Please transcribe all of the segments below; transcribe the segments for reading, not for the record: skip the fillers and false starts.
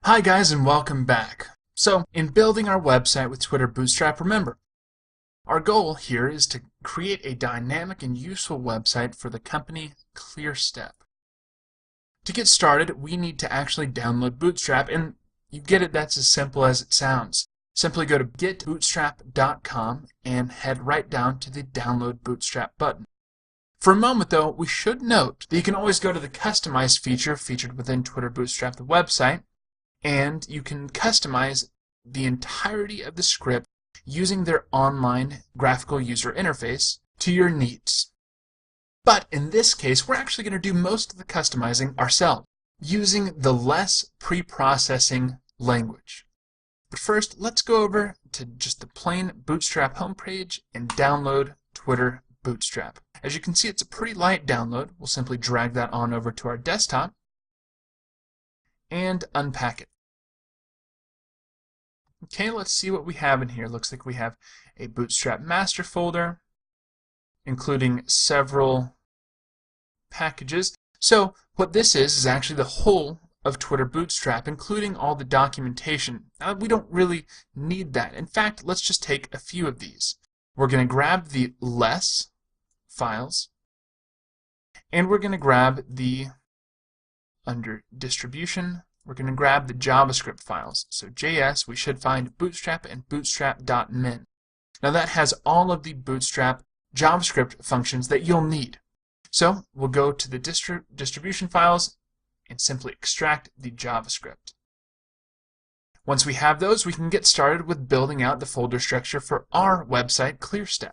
Hi guys and welcome back. So, in building our website with Twitter Bootstrap, remember, our goal here is to create a dynamic and useful website for the company ClearStep. To get started, we need to actually download Bootstrap, and you get it, that's as simple as it sounds. Simply go to getbootstrap.com and head right down to the Download Bootstrap button. For a moment though, we should note that you can always go to the Customize feature featured within Twitter Bootstrap, the website, and you can customize the entirety of the script using their online graphical user interface to your needs. But in this case, we're actually going to do most of the customizing ourselves using the less pre-processing language. But first, let's go over to just the plain Bootstrap homepage and download Twitter Bootstrap. As you can see, it's a pretty light download. We'll simply drag that on over to our desktop and unpack it. Okay, let's see what we have in here. Looks like we have a Bootstrap master folder, including several packages. So what this is actually the whole of Twitter Bootstrap, including all the documentation. Now, we don't really need that. In fact, let's just take a few of these. We're going to grab the less files, and we're going to grab under distribution, we're going to grab the JavaScript files. So JS, we should find Bootstrap and bootstrap.min. Now that has all of the Bootstrap JavaScript functions that you'll need. So we'll go to the distribution files and simply extract the JavaScript. Once we have those, we can get started with building out the folder structure for our website, ClearStep.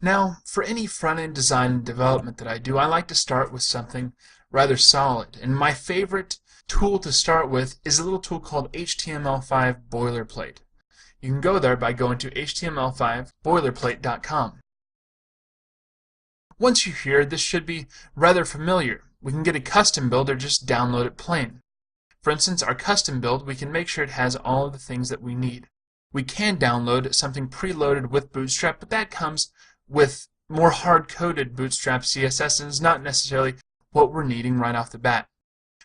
Now, for any front-end design and development that I do, I like to start with something rather solid. And my favorite tool to start with is a little tool called HTML5 Boilerplate. You can go there by going to html5boilerplate.com. Once you're here, this should be rather familiar. We can get a custom build or just download it plain. For instance, our custom build, we can make sure it has all of the things that we need. We can download something preloaded with Bootstrap, but that comes with more hard-coded Bootstrap CSS and is not necessarily what we're needing right off the bat.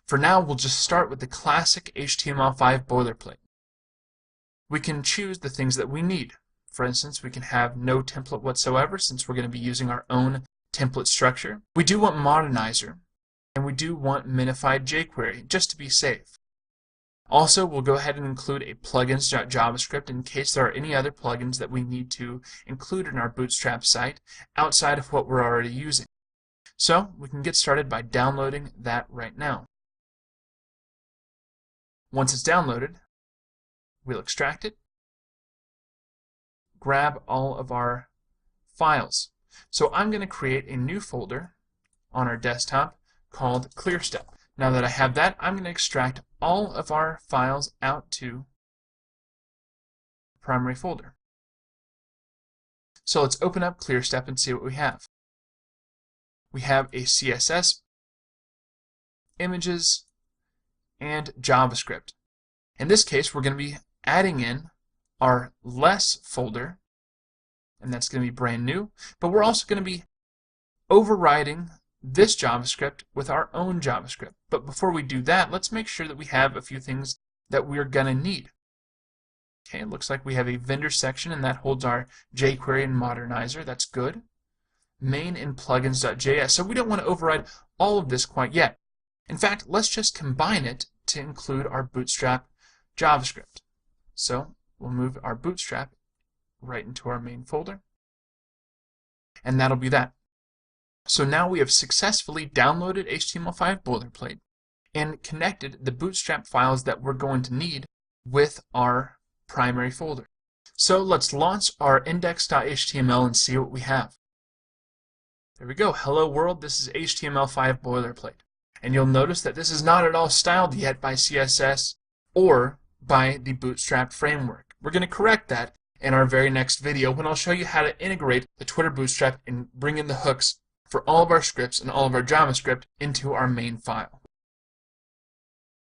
For now, we'll just start with the classic HTML5 boilerplate. We can choose the things that we need. For instance, we can have no template whatsoever since we're going to be using our own template structure. We do want Modernizer, and we do want minified jQuery, just to be safe. Also, we'll go ahead and include a plugins.javascript in case there are any other plugins that we need to include in our Bootstrap site outside of what we're already using. So, we can get started by downloading that right now. Once it's downloaded, we'll extract it, grab all of our files. So I'm going to create a new folder on our desktop called ClearStep. Now that I have that, I'm going to extract all of our files out to the primary folder. So let's open up ClearStep and see what we have. We have a CSS, images, and JavaScript. In this case, we're going to be adding in our less folder, and that's going to be brand new, but we're also going to be overriding this JavaScript with our own JavaScript. But before we do that, let's make sure that we have a few things that we're going to need. Okay, it looks like we have a vendor section, and that holds our jQuery and Modernizer. That's good. Main and plugins.js. So we don't want to override all of this quite yet. In fact, let's just combine it to include our Bootstrap JavaScript. So we'll move our Bootstrap right into our main folder, and that'll be that. So now we have successfully downloaded HTML5 boilerplate and connected the Bootstrap files that we're going to need with our primary folder. So let's launch our index.html and see what we have. There we go. Hello world, this is HTML5 boilerplate. And you'll notice that this is not at all styled yet by CSS or by the Bootstrap framework. We're going to correct that in our very next video when I'll show you how to integrate the Twitter Bootstrap and bring in the hooks for all of our scripts and all of our JavaScript into our main file.